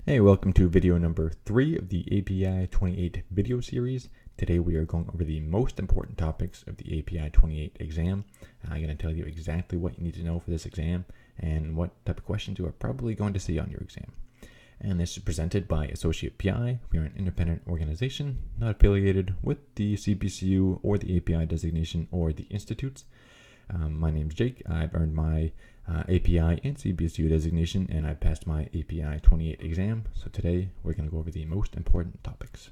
Hey, welcome to video number 3 of the API 28 video series. Today we are going over the most important topics of the API 28 exam. I'm going to tell you exactly what you need to know for this exam and what type of questions you are probably going to see on your exam. And this is presented by AssociatePI. We are an independent organization, not affiliated with the CPCU or the API designation or the institutes. My name's Jake. I've earned my API and CPCU designation, and I passed my API 28 exam. So today we're going to go over the most important topics.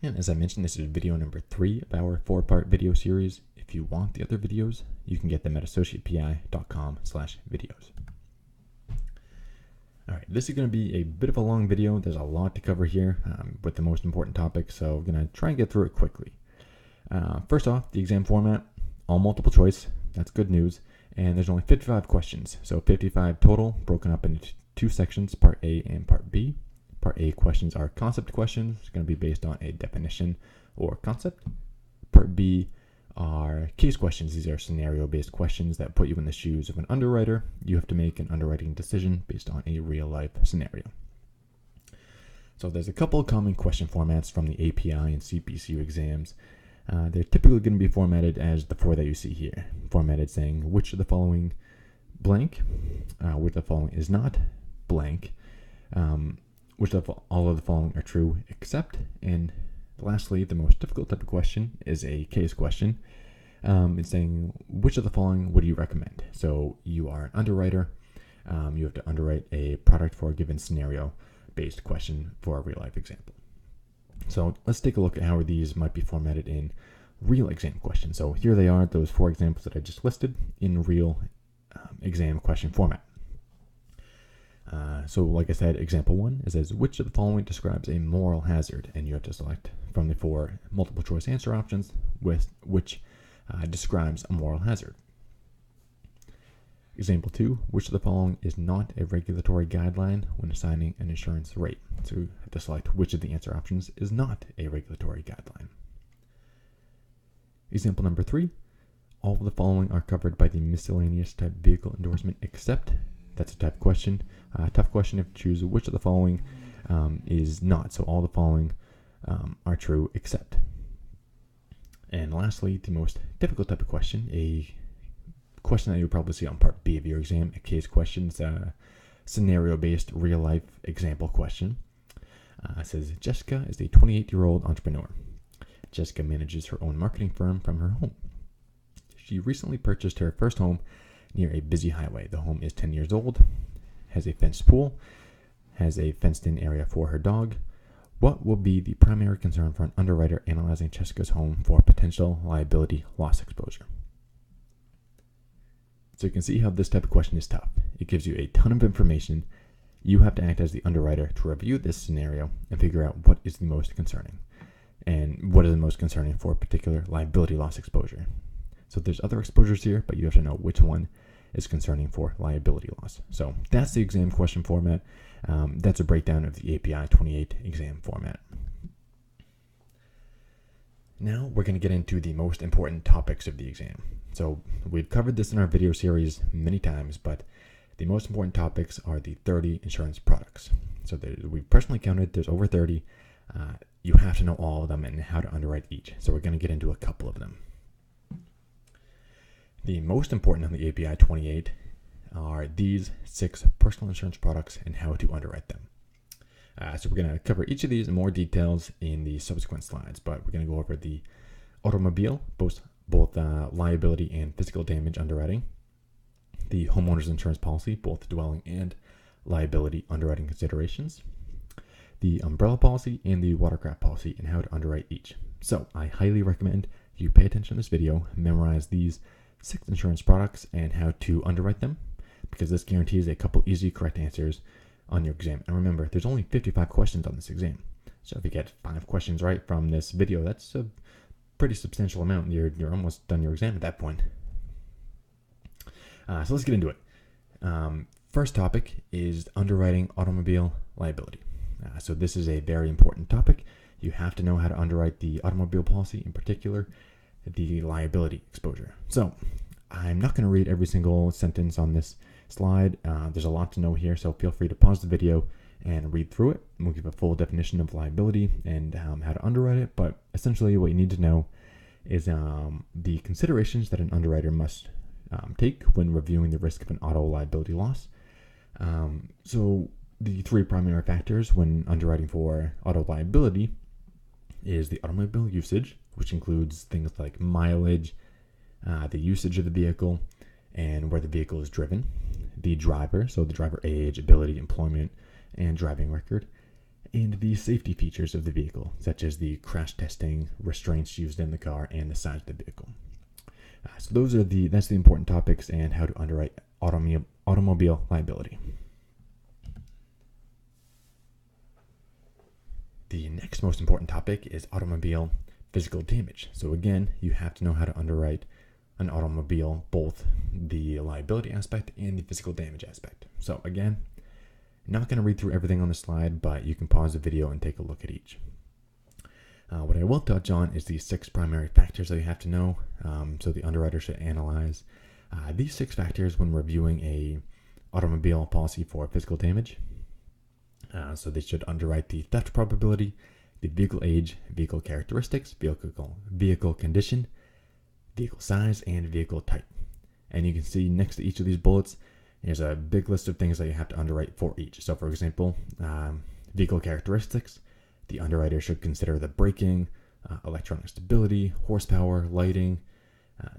And as I mentioned, this is video number 3 of our 4-part video series. If you want the other videos, you can get them at AssociatePI.com/videos. All right, this is going to be a bit of a long video. There's a lot to cover here with the most important topics, so I'm going to try and get through it quickly. First off, the exam format, all multiple choice. That's good news. And there's only 55 questions. So 55 total, broken up into 2 sections, Part A and Part B. Part A questions are concept questions. It's going to be based on a definition or concept. Part B are case questions. These are scenario-based questions that put you in the shoes of an underwriter. You have to make an underwriting decision based on a real-life scenario. So there's a couple of common question formats from the API and CPCU exams. They're typically going to be formatted as the 4 that you see here. Formatted saying which of the following blank, which of the following is not blank, which of all of the following are true except, and lastly, the most difficult type of question is a case question. It's saying which of the following would you recommend? So you are an underwriter. You have to underwrite a product for a given scenario-based question for a real-life example. So let's take a look at how these might be formatted in real exam questions. So here they are, those 4 examples that I just listed in real exam question format. So like I said, example 1, it says, which of the following describes a moral hazard? And you have to select from the 4 multiple choice answer options with which describes a moral hazard. Example 2, which of the following is not a regulatory guideline when assigning an insurance rate? So you have to select which of the answer options is not a regulatory guideline. Example number 3, all of the following are covered by the miscellaneous type vehicle endorsement except, that's a type question. Tough question if you choose which of the following is not. So all the following are true except. And lastly, the most difficult type of question, a question that you'll probably see on Part B of your exam, a case question. It's a scenario-based real-life example question. It says, Jessica is a 28-year-old entrepreneur. Jessica manages her own marketing firm from her home. She recently purchased her first home near a busy highway. The home is 10 years old, has a fenced pool, has a fenced-in area for her dog. What will be the primary concern for an underwriter analyzing Jessica's home for potential liability loss exposure? So you can see how this type of question is tough. It gives you a ton of information. You have to act as the underwriter to review this scenario and figure out what is the most concerning and what is the most concerning for a particular liability loss exposure. So there's other exposures here, but you have to know which one is concerning for liability loss. So that's the exam question format. That's a breakdown of the API 28 exam format. Now we're going to get into the most important topics of the exam. So we've covered this in our video series many times, but the most important topics are the 30 insurance products. So we've personally counted, there's over 30. You have to know all of them and how to underwrite each. So we're going to get into a couple of them. The most important on the API 28 are these 6 personal insurance products and how to underwrite them. So we're going to cover each of these in more details in the subsequent slides, but we're going to go over the automobile, both liability and physical damage underwriting, the homeowner's insurance policy, both dwelling and liability underwriting considerations, the umbrella policy, and the watercraft policy, and how to underwrite each. So I highly recommend you pay attention to this video, memorize these 6 insurance products and how to underwrite them, because this guarantees a couple easy correct answers on your exam. And remember, there's only 55 questions on this exam. So if you get 5 questions right from this video, that's a pretty substantial amount. You're almost done your exam at that point. So let's get into it. First topic is underwriting automobile liability. So this is a very important topic. You have to know how to underwrite the automobile policy, in particular, the liability exposure. So I'm not going to read every single sentence on this slide. There's a lot to know here, so feel free to pause the video and read through it. We'll give a full definition of liability and how to underwrite it, but essentially what you need to know is the considerations that an underwriter must take when reviewing the risk of an auto liability loss. So the three primary factors when underwriting for auto liability is the automobile usage, which includes things like mileage, the usage of the vehicle, and where the vehicle is driven, the driver, so the driver age, ability, employment, and driving record, and the safety features of the vehicle, such as the crash testing, restraints used in the car, and the size of the vehicle. So that's the important topics and how to underwrite automobile liability. The next most important topic is automobile physical damage. So again, you have to know how to underwrite an automobile, both the liability aspect and the physical damage aspect. So again, not going to read through everything on the slide, but you can pause the video and take a look at each. What I will touch on is the 6 primary factors that you have to know, so the underwriter should analyze these 6 factors when reviewing a automobile policy for physical damage. So they should underwrite the theft probability, the vehicle age, vehicle characteristics, vehicle condition, vehicle size, and vehicle type. And you can see next to each of these bullets, there's a big list of things that you have to underwrite for each. So for example, vehicle characteristics, the underwriter should consider the braking, electronic stability, horsepower, lighting.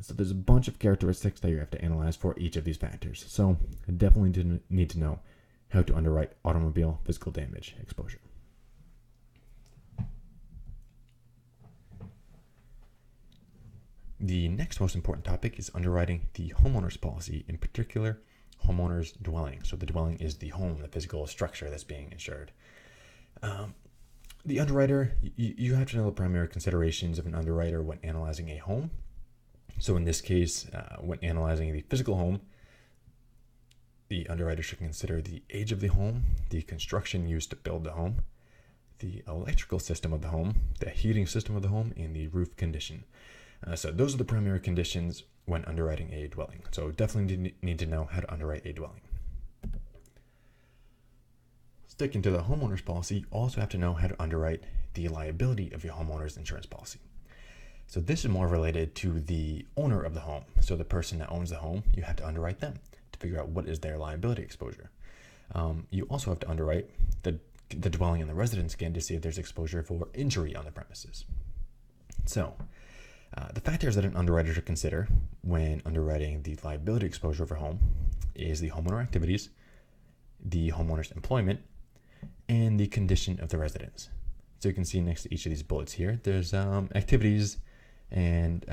So there's a bunch of characteristics that you have to analyze for each of these factors. So I definitely need to know how to underwrite automobile physical damage exposure. The next most important topic is underwriting the homeowner's policy, in particular, homeowner's dwelling. So the dwelling is the home, the physical structure that's being insured. The underwriter, you have to know the primary considerations of an underwriter when analyzing a home. So in this case, when analyzing the physical home, the underwriter should consider the age of the home, the construction used to build the home, the electrical system of the home, the heating system of the home, and the roof condition. So those are the primary conditions when underwriting a dwelling. So definitely need to know how to underwrite a dwelling. Sticking to the homeowner's policy, you also have to know how to underwrite the liability of your homeowner's insurance policy. So this is more related to the owner of the home. So the person that owns the home, you have to underwrite them to figure out what is their liability exposure. You also have to underwrite the dwelling and the residence again to see if there's exposure for injury on the premises. So the factors that an underwriter should consider when underwriting the liability exposure of a home is the homeowner activities, the homeowner's employment, and the condition of the residence. So you can see next to each of these bullets here, there's activities and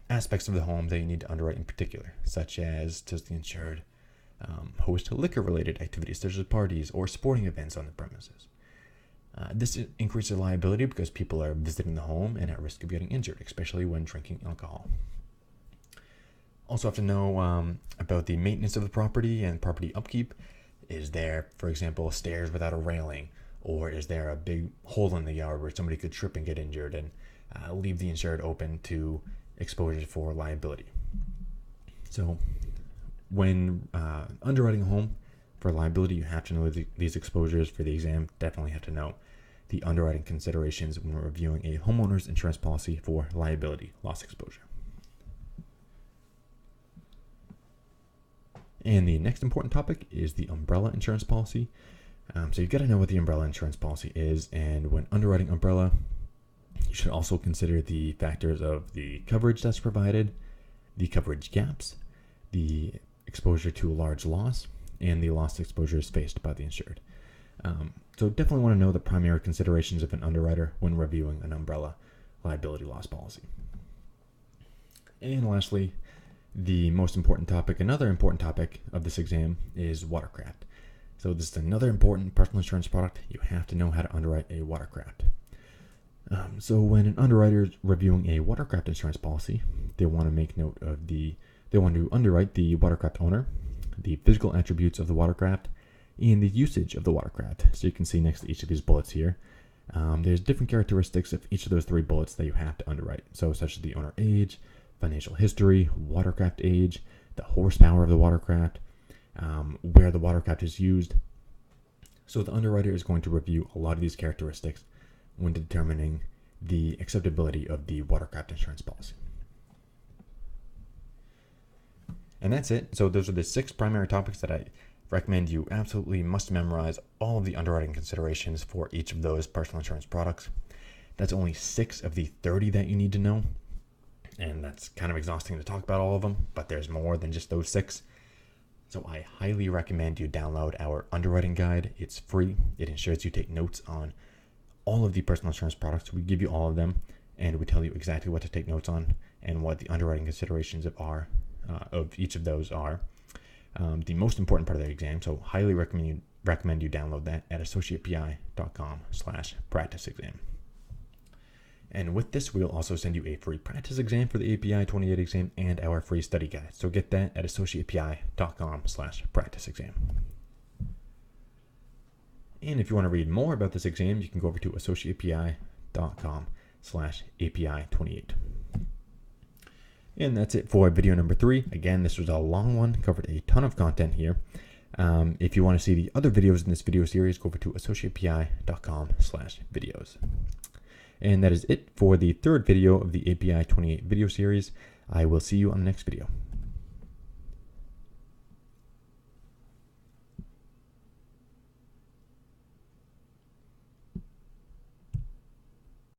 aspects of the home that you need to underwrite in particular, such as does the insured host liquor-related activities, such as parties or sporting events on the premises. This increases liability because people are visiting the home and at risk of getting injured, especially when drinking alcohol. Also have to know about the maintenance of the property and property upkeep. Is there, for example, stairs without a railing, or is there a big hole in the yard where somebody could trip and get injured, and leave the insured open to exposure for liability? So when underwriting a home for liability, you have to know these exposures. For the exam, definitely have to know the underwriting considerations when reviewing a homeowner's insurance policy for liability loss exposure. And the next important topic is the umbrella insurance policy. So you've got to know what the umbrella insurance policy is, and when underwriting umbrella, you should also consider the factors of the coverage that's provided, the coverage gaps, the exposure to a large loss, and the loss exposures faced by the insured. So definitely want to know the primary considerations of an underwriter when reviewing an umbrella liability loss policy. And lastly, the most important topic, another important topic of this exam is Watercraft. So this is another important personal insurance product. You have to know how to underwrite a Watercraft. So when an underwriter is reviewing a Watercraft insurance policy, they want to make note of they want to underwrite the Watercraft owner, the physical attributes of the Watercraft, and the usage of the Watercraft. So you can see next to each of these bullets here, there's different characteristics of each of those 3 bullets that you have to underwrite. So such as the owner age, financial history, Watercraft age, the horsepower of the Watercraft, where the watercraft is used. So the underwriter is going to review a lot of these characteristics when determining the acceptability of the watercraft insurance policy. And that's it. So those are the 6 primary topics that I recommend you absolutely must memorize all of the underwriting considerations for each of those personal insurance products. That's only 6 of the 30 that you need to know. And that's kind of exhausting to talk about all of them, but there's more than just those 6. So I highly recommend you download our underwriting guide. It's free. It ensures you take notes on all of the personal insurance products. We give you all of them, and we tell you exactly what to take notes on and what the underwriting considerations of each of those are. The most important part of the exam. So highly recommend you download that at AssociatePI.com/practice exam. And with this, we'll also send you a free practice exam for the API 28 exam and our free study guide. So get that at AssociatePI.com/practice exam. And if you want to read more about this exam, you can go over to AssociatePI.com/API28. And that's it for video number 3. Again, this was a long one, covered a ton of content here. If you want to see the other videos in this video series, go over to AssociatePI.com/videos. And that is it for the 3rd video of the API 28 video series. I will see you on the next video.